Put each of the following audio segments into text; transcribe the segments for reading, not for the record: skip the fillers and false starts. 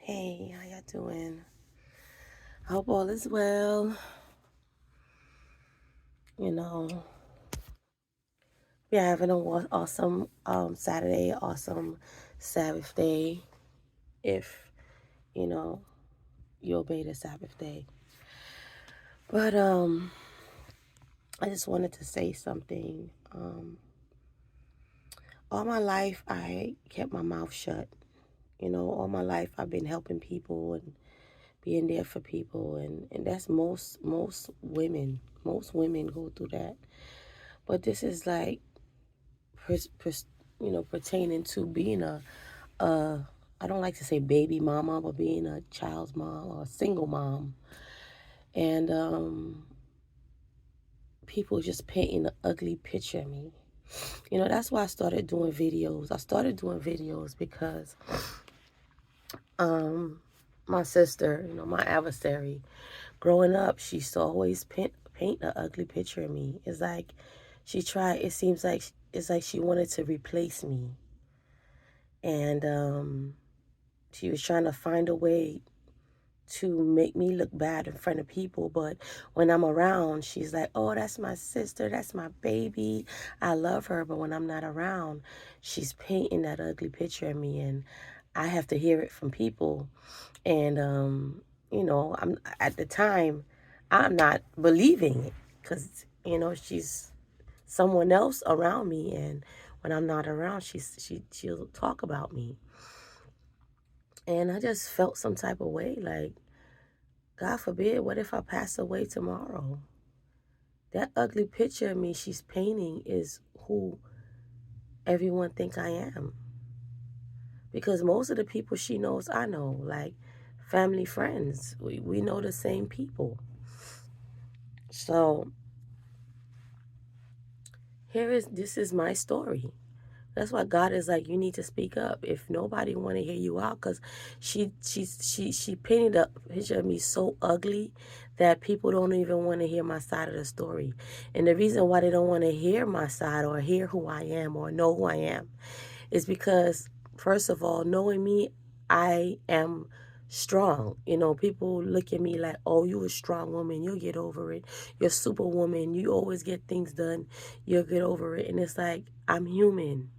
Hey, how y'all doing? I hope all is well. You know, we're having an awesome Saturday, awesome Sabbath day. If you know you obey the Sabbath day, but I just wanted to say something. All my life I kept my mouth shut. All my life I've been helping people and being there for people, and that's most women. Most women go through that. But this is like pers- pers- pertaining to being a I don't like to say baby mama, but being a child's mom or a single mom, and people just painting an ugly picture of me. That's why I started doing videos. I started doing videos because um, my sister, my adversary, growing up, she used to always paint an ugly picture of me. It's like she tried. It seems like it's like she wanted to replace me, and she was trying to find a way to make me look bad in front of people. But when I'm around, she's like, oh, that's my sister. That's my baby. I love her. But when I'm not around, she's painting that ugly picture of me. And I have to hear it from people. And, I'm at the time, I'm not believing it because, she's someone else around me. And when I'm not around, she'll talk about me. And I just felt some type of way, like, God forbid, what if I pass away tomorrow? That ugly picture of me she's painting is who everyone think I am. Because most of the people she knows, I know, like family, friends. We know the same people. So this is my story. That's why God is like, you need to speak up. If nobody want to hear you out, because she painted a picture of me so ugly that people don't even want to hear my side of the story. And the reason why they don't want to hear my side or hear who I am or know who I am is because, first of all, knowing me, I am strong. People look at me like, oh, you a strong woman, you'll get over it. You're superwoman, you always get things done, you'll get over it. And it's like, I'm human.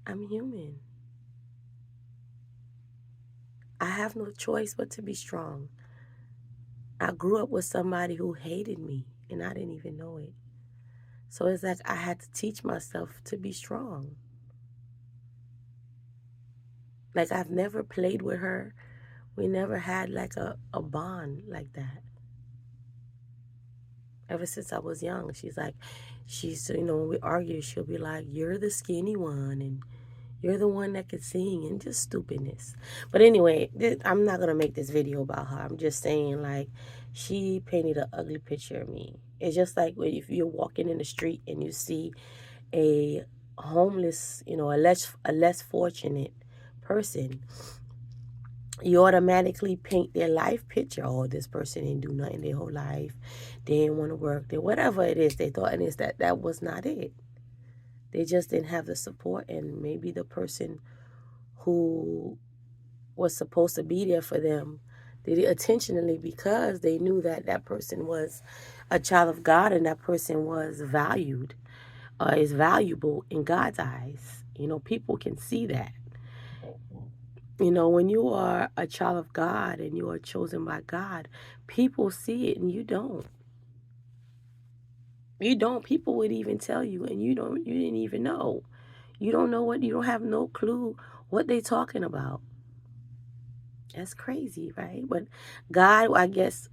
I'm human. I have no choice but to be strong. I grew up with somebody who hated me and I didn't even know it. So it's like I had to teach myself to be strong. Like I've never played with her. We never had like a bond like that. Ever since I was young, when we argue, she'll be like, you're the skinny one and you're the one that could sing and just stupidness. But anyway, I'm not going to make this video about her. I'm just saying, like, she painted an ugly picture of me. It's just like if you're walking in the street and you see a homeless, a less fortunate person, you automatically paint their life picture. Oh, this person didn't do nothing their whole life. They didn't want to work. Whatever it is they thought. And it's that was not it. They just didn't have the support. And maybe the person who was supposed to be there for them did it intentionally because they knew that that person was a child of God and that person was valued, is valuable in God's eyes. People can see that. When you are a child of God and you are chosen by God, people see it and you don't. You don't. People would even tell you and you didn't even know. You don't have no clue what they talking about. That's crazy, right? But God, I guess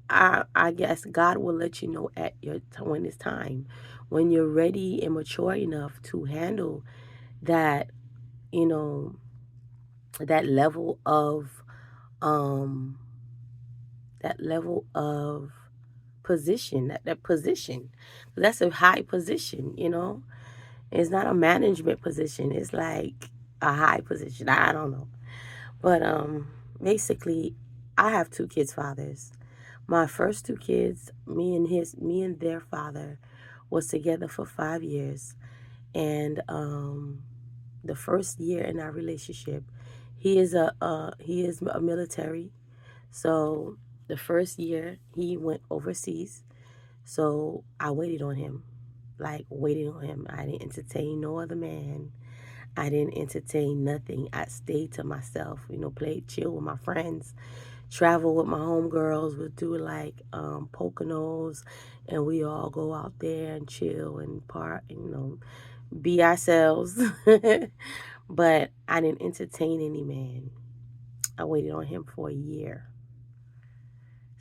God will let you know when it's time, when you're ready and mature enough to handle that, you know, that level of um that level of position, that position. That's a high position. It's not a management position. It's like a high position. I don't know. But basically I have two kids' fathers. My first two kids, me and their father was together for 5 years. And the first year in our relationship, he is a military. So the first year he went overseas. So I waited on him, like waited on him. I didn't entertain no other man. I didn't entertain nothing. I stayed to myself, played chill with my friends, travel with my homegirls, would do like Poconos, and we all go out there and chill and part, be ourselves. But I didn't entertain any man. I waited on him for a year.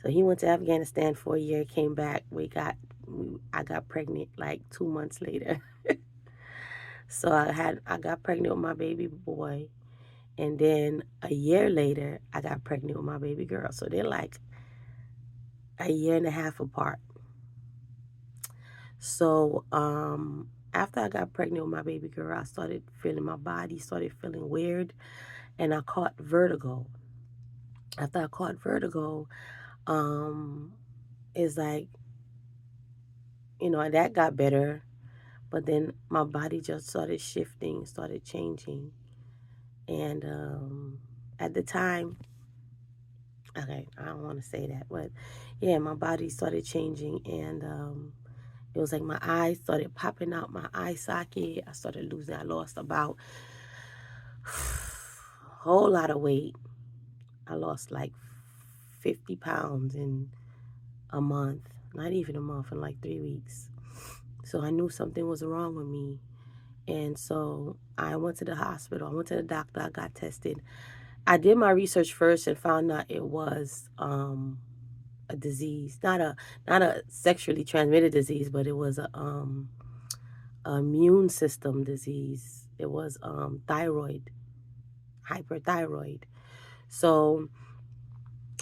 So he went to Afghanistan for a year, came back. I got pregnant like 2 months later. So I got pregnant with my baby boy, and then a year later I got pregnant with my baby girl. So they're like a year and a half apart. So after I got pregnant with my baby girl, I started feeling my body started feeling weird, and I caught vertigo. After I caught vertigo, um, it's like, and that got better. But then my body just started shifting, started changing. And at the time, okay, I don't want to say that, but yeah, my body started changing. And it was like my eyes started popping out my eye socket. I lost about a whole lot of weight. I lost like 50 pounds in a month, not even a month, in like 3 weeks. So I knew something was wrong with me. And so I went to the hospital. I went to the doctor. I got tested. I did my research first and found out it was a disease, not a sexually transmitted disease, but it was a immune system disease. It was thyroid, hyperthyroid. So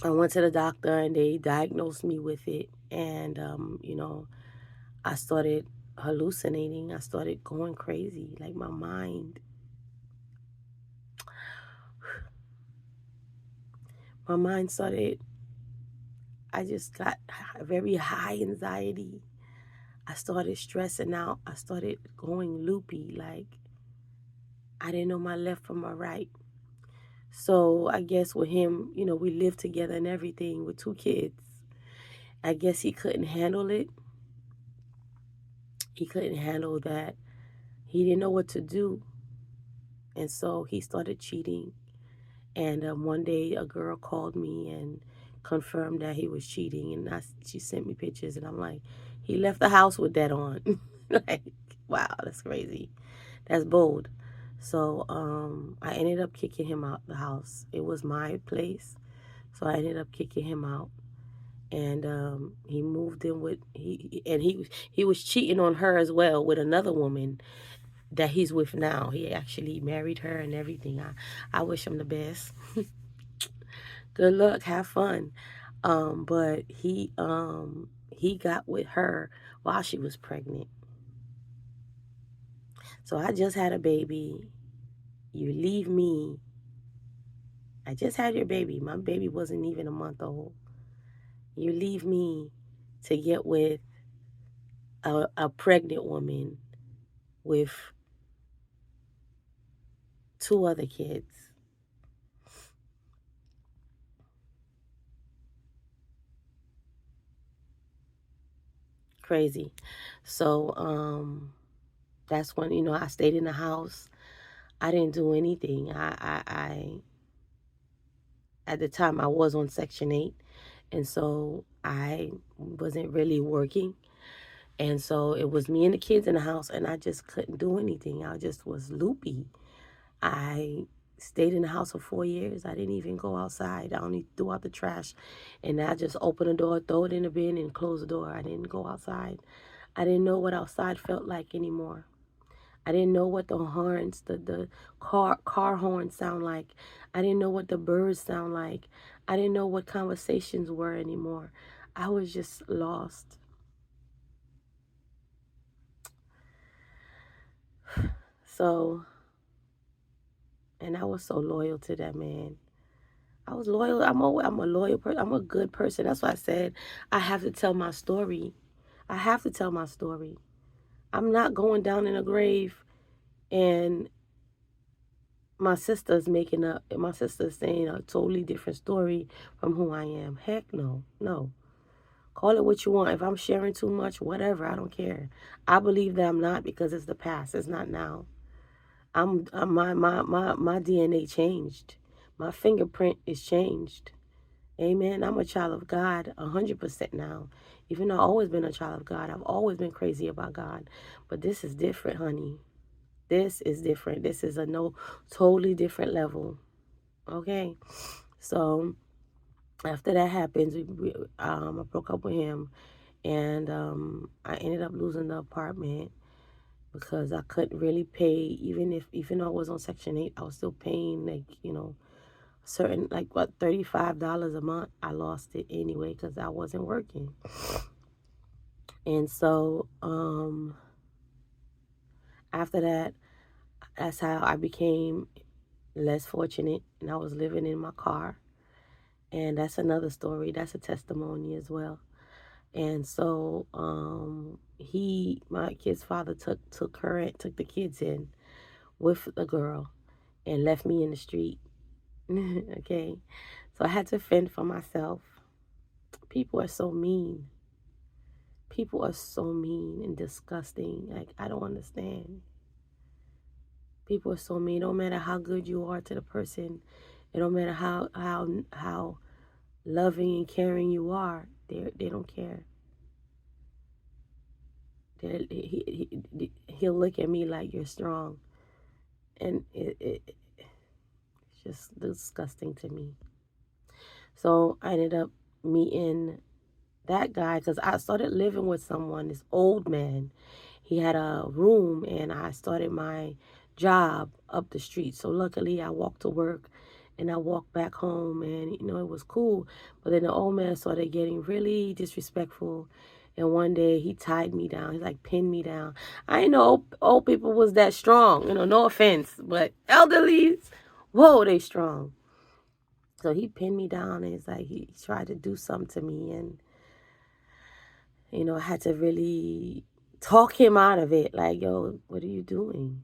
I went to the doctor and they diagnosed me with it. And I started hallucinating. I started going crazy, like my mind started. I just got very high anxiety. I started stressing out. I started going loopy, like I didn't know my left from my right. So I guess with him, we lived together and everything with 2 kids. I guess he couldn't handle it. He couldn't handle that. He didn't know what to do. And so he started cheating. And one day a girl called me and confirmed that he was cheating. And she sent me pictures. And I'm like, he left the house with that on. Like, wow, that's crazy. That's bold. So I ended up kicking him out the house. It was my place. So I ended up kicking him out. And he moved in with he was cheating on her as well with another woman that he's with now. He actually married her and everything. I wish him the best. Good luck, have fun. But he got with her while she was pregnant. So I just had a baby. You leave me. I just had your baby. My baby wasn't even a month old. You leave me to get with a pregnant woman with 2 other kids. Crazy. So that's when I stayed in the house. I didn't do anything. I at the time I was on Section 8, and so I wasn't really working. And so it was me and the kids in the house, and I just couldn't do anything. I just was loopy. I stayed in the house for 4 years. I didn't even go outside. I only threw out the trash, and I just opened the door, throw it in the bin, and close the door. I didn't go outside. I didn't know what outside felt like anymore. I didn't know what the horns, the car horns sound like. I didn't know what the birds sound like. I didn't know what conversations were anymore. I was just lost. So, and I was so loyal to that man. I was loyal. I'm a loyal person. I'm a good person. That's why I said I have to tell my story. I have to tell my story. I'm not going down in a grave and my sister's saying a totally different story from who I am. Heck no, no. Call it what you want. If I'm sharing too much, whatever, I don't care. I believe that I'm not because it's the past. It's not now. My DNA changed. My fingerprint is changed. Amen. I'm a child of God 100% now. Even though I've always been a child of God, I've always been crazy about God. But this is different, honey. This is different. This is a totally different level. Okay. So after that happens, I broke up with him, and I ended up losing the apartment because I couldn't really pay. Even though I was on Section 8, I was still paying certain like what $35 a month. I lost it anyway because I wasn't working, and so after that, that's how I became less fortunate, and I was living in my car. And that's another story. That's a testimony as well. And so my kid's father took the kids in with the girl and left me in the street. Okay. So I had to fend for myself. People are so mean. People are so mean and disgusting. Like, I don't understand. People are so mean. It don't matter how good you are to the person. It don't matter how loving and caring you are. They don't care. He'll look at me like you're strong, and it's just disgusting to me. So I ended up meeting that guy because I started living with someone, this old man. He had a room, and I started my job up the street. So luckily, I walked to work, and I walked back home, and it was cool. But then the old man started getting really disrespectful. And one day he tied me down. He like pinned me down. I didn't know old people was that strong. No offense, but elderlies, whoa, they strong. So he pinned me down, and it's like he tried to do something to me, and I had to really talk him out of it. Like, yo, what are you doing?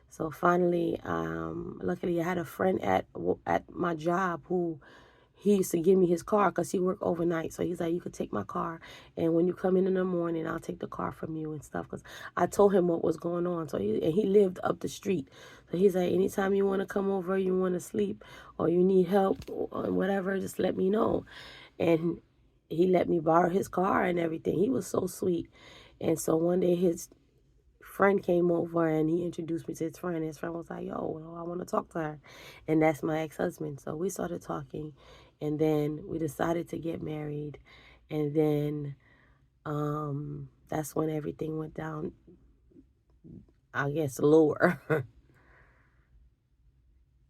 So finally, luckily, I had a friend at my job who he used to give me his car because he worked overnight. So he's like, you could take my car, and when you come in the morning, I'll take the car from you and stuff. Because I told him what was going on. So he lived up the street. So he's like, anytime you want to come over, you want to sleep, or you need help, or whatever, just let me know. And he let me borrow his car and everything. He was so sweet. And so one day his friend came over and he introduced me to his friend. His friend was like, yo, I want to talk to her. And that's my ex-husband. So we started talking, and then we decided to get married. And then that's when everything went down, I guess, lower.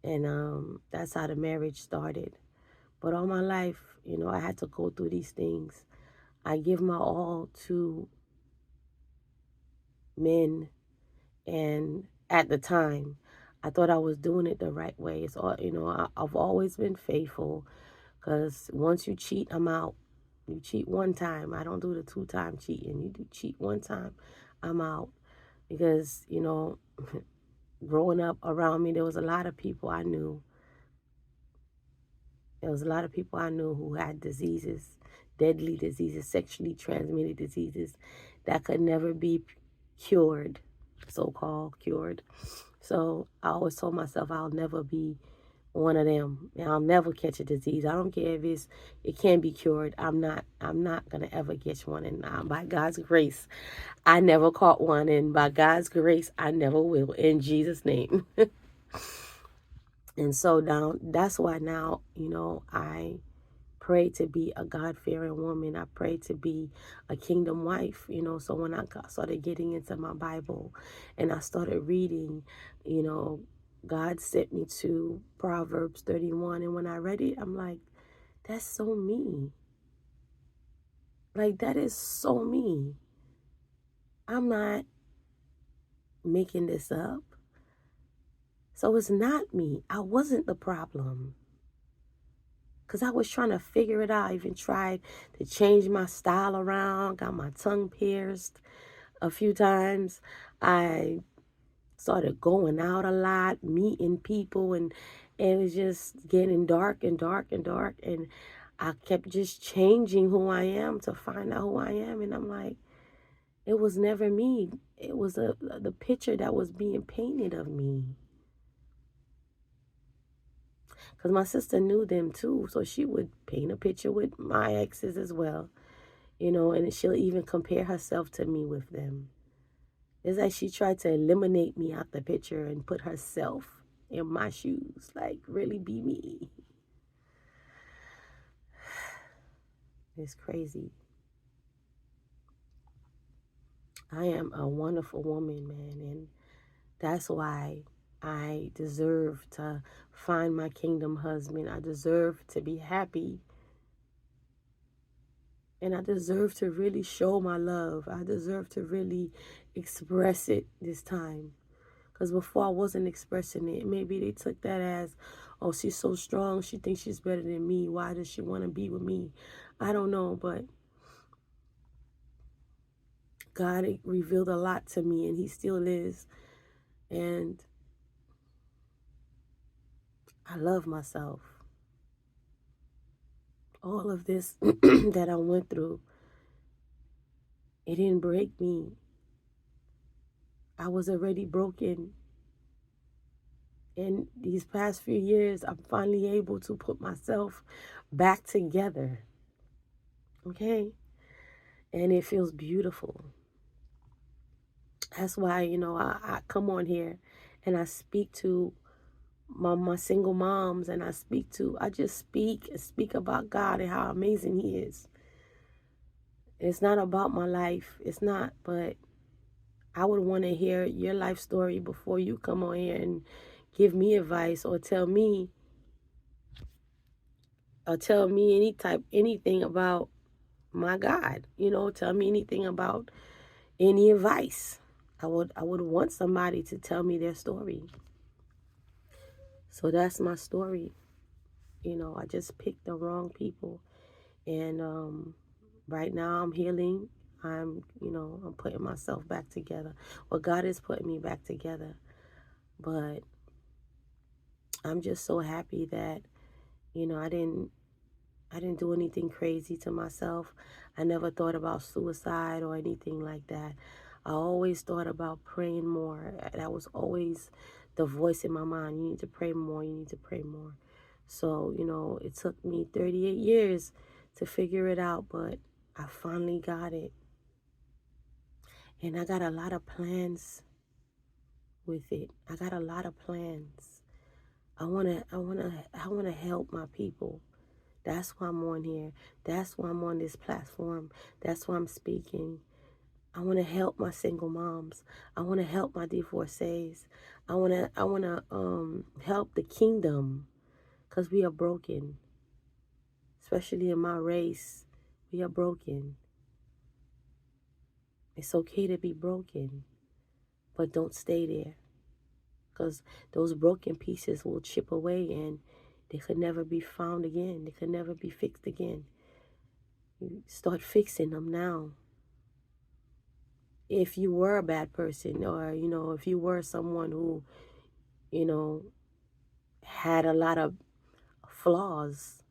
And that's how the marriage started. But all my life, I had to go through these things. I give my all to men, and at the time I thought I was doing it the right way. It's all, I've always been faithful, because once you cheat, I'm out. You cheat one time, I don't do the 2-time cheating. You do cheat one time, I'm out. Because growing up around me, there was a lot of people I knew. Who had diseases, deadly diseases, sexually transmitted diseases that could never be cured, so-called cured. So I always told myself I'll never be one of them. And I'll never catch a disease. I don't care if it can be cured. I'm not gonna ever catch one. And by God's grace, I never caught one. And by God's grace, I never will. In Jesus' name. And so now that's why now, I pray to be a God-fearing woman. I pray to be a kingdom wife, So when I started getting into my Bible and I started reading, God sent me to Proverbs 31. And when I read it, I'm like, that's so me. Like, that is so me. I'm not making this up. So it's not me. I wasn't the problem. Because I was trying to figure it out. I even tried to change my style around, got my tongue pierced a few times. I Started going out a lot, meeting people, and it was just getting dark and dark and dark. And I kept just changing who I am to find out who I am. And I'm like, it was never me. It was the picture that was being painted of me. Because my sister knew them too. So she would paint a picture with my exes as well, and she'll even compare herself to me with them. It's like she tried to eliminate me out the picture and put herself in my shoes. Like, really be me. It's crazy. I am a wonderful woman, man. And that's why I deserve to find my kingdom husband. I deserve to be happy. And I deserve to really show my love. I deserve to really express it this time. Because before I wasn't expressing it. Maybe they took that as, oh, she's so strong. She thinks she's better than me. Why does she want to be with me? I don't know. But God revealed a lot to me, and he still is. And I love myself. All of this that I went through, it didn't break me. I was already broken. And these past few years, I'm finally able to put myself back together. Okay? And it feels beautiful. That's why, I come on here and I speak to my single moms, and I just speak about God and how amazing he is. It's not about my life. It's not, but I would want to hear your life story before you come on here and give me advice or tell me anything about my God. Tell me anything about any advice. I would want somebody to tell me their story. So that's my story. I just picked the wrong people. And right now I'm healing. I'm putting myself back together. Well, God is putting me back together. But I'm just so happy that, I didn't do anything crazy to myself. I never thought about suicide or anything like that. I always thought about praying more. That was always the voice in my mind. You need to pray more. You need to pray more. So, it took me 38 years to figure it out, but I finally got it. And I got a lot of plans with it. I got a lot of plans. I want to help my people. That's why I'm on here. That's why I'm on this platform. That's why I'm speaking. I want to help my single moms. I want to help my divorcees. I want to help the kingdom, because we are broken. Especially in my race, we are broken. It's okay to be broken, but don't stay there, because those broken pieces will chip away and they could never be found again. They could never be fixed again. You start fixing them now. If you were a bad person, or, if you were someone who, had a lot of flaws,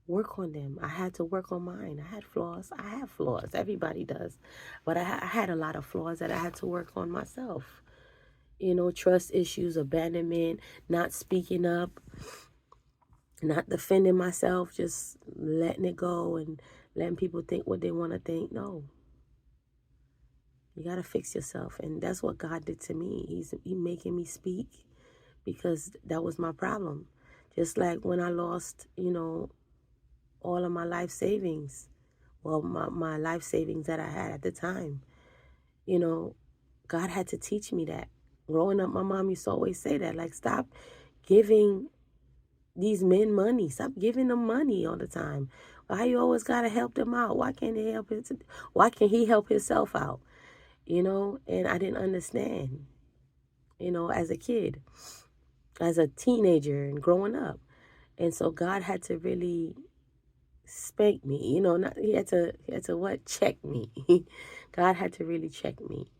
work on them. I had to work on mine. I had flaws. I have flaws. Everybody does. But I had a lot of flaws that I had to work on myself. Trust issues, abandonment, not speaking up, not defending myself, just letting it go and letting people think what they want to think. No. You got to fix yourself. And that's what God did to me. He's making me speak, because that was my problem. Just like when I lost, all of my life savings. Well, my life savings that I had at the time. God had to teach me that. Growing up, my mom used to always say that, like, stop giving these men money. Stop giving them money all the time. Why you always got to help them out? Why can't he help himself out? And I didn't understand, as a kid, as a teenager and growing up. And so God had to really spank me, he had to what? Check me. God had to really check me.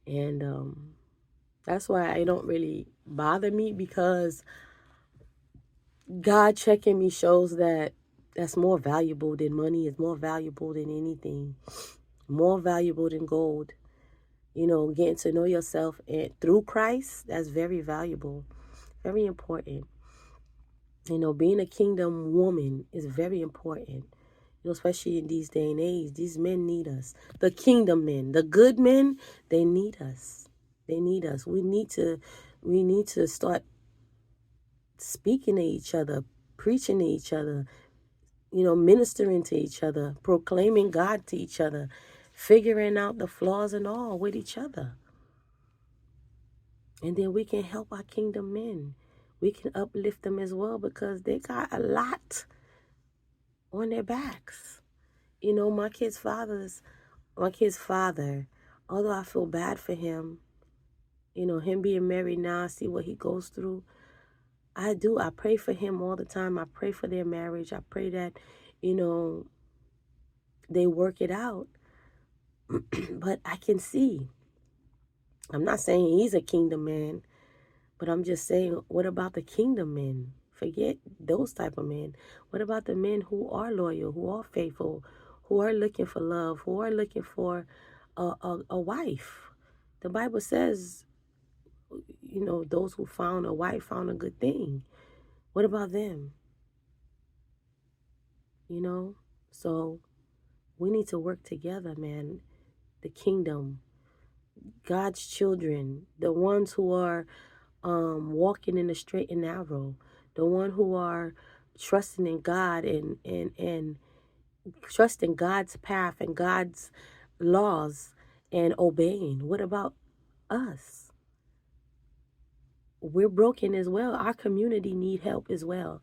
And That's why it don't really bother me, because God checking me shows that that's more valuable than money, is more valuable than anything, more valuable than gold. You know, getting to know yourself and through Christ, that's very valuable, very important. You know, being a kingdom woman is very important. You know, especially in these day and age, these men need us. The kingdom men, the good men, they need us. They need us. We need to start speaking to each other, preaching to each other, you know, ministering to each other, proclaiming God to each other, figuring out the flaws and all with each other. And then we can help our kingdom men. We can uplift them as well, because they got a lot on their backs. You know, my kid's father, although I feel bad for him, you know, him being married now, I see what he goes through. I do. I pray for him all the time. I pray for their marriage. I pray that, you know, they work it out. But I can see, I'm not saying he's a kingdom man, but I'm just saying, what about the kingdom men? Forget those type of men. What about the men who are loyal, who are faithful, who are looking for love, who are looking for a wife? The Bible says, you know, those who found a wife found a good thing. What about them? You know? So we need to work together, man. The kingdom, God's children, the ones who are walking in the straight and narrow, the one who are trusting in God and trusting God's path and God's laws and obeying. What about us? We're broken as well. Our community need help as well.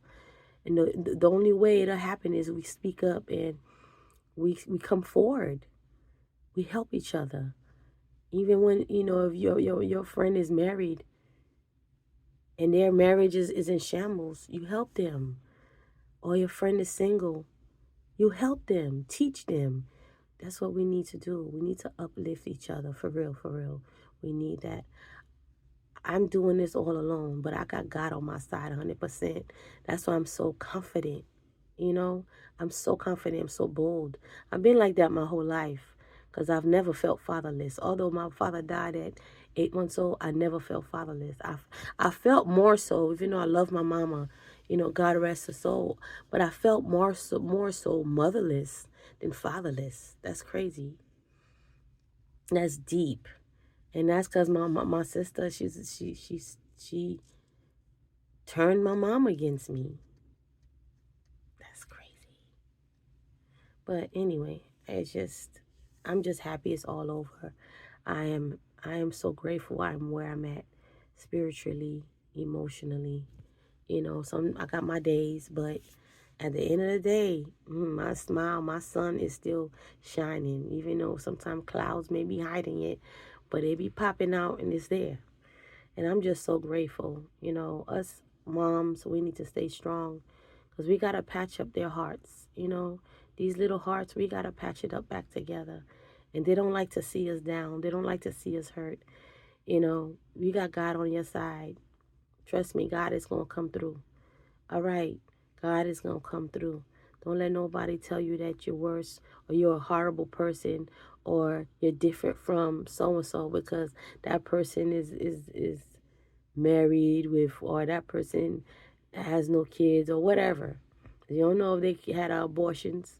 And the only way it'll happen is we speak up and we come forward. We help each other. Even when, you know, if your friend is married and their marriage is in shambles, you help them. Or your friend is single, you help them, teach them. That's what we need to do. We need to uplift each other, for real, for real. We need that. I'm doing this all alone, but I got God on my side 100%. That's why I'm so confident. You know, I'm so confident, I'm so bold. I've been like that my whole life, because I've never felt fatherless. Although my father died at 8 months old, I never felt fatherless. I felt more so, even though I love my mama, you know, God rest her soul, but I felt more so motherless than fatherless. That's crazy. That's deep. And that's because my sister, she turned my mom against me. That's crazy. But anyway, I'm just happy it's all over. I am so grateful I'm where I'm at, spiritually, emotionally. You know, I got my days, but at the end of the day, my smile, my sun is still shining, even though sometimes clouds may be hiding it, but it be popping out and it's there. And I'm just so grateful. You know, us moms, we need to stay strong, because we got to patch up their hearts. You know, these little hearts, we got to patch it up back together. And they don't like to see us down. They don't like to see us hurt. You know, you got God on your side. Trust me, God is going to come through. All right, God is going to come through. Don't let nobody tell you that you're worse or you're a horrible person or you're different from so and so, because that person is married with, or that person has no kids or whatever. You don't know if they had abortions.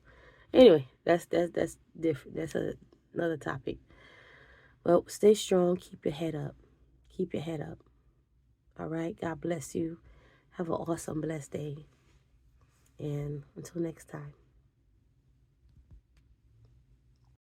Anyway, that's different. Another topic. Well, stay strong. Keep your head up. Keep your head up. All right. God bless you. Have an awesome, blessed day. And until next time.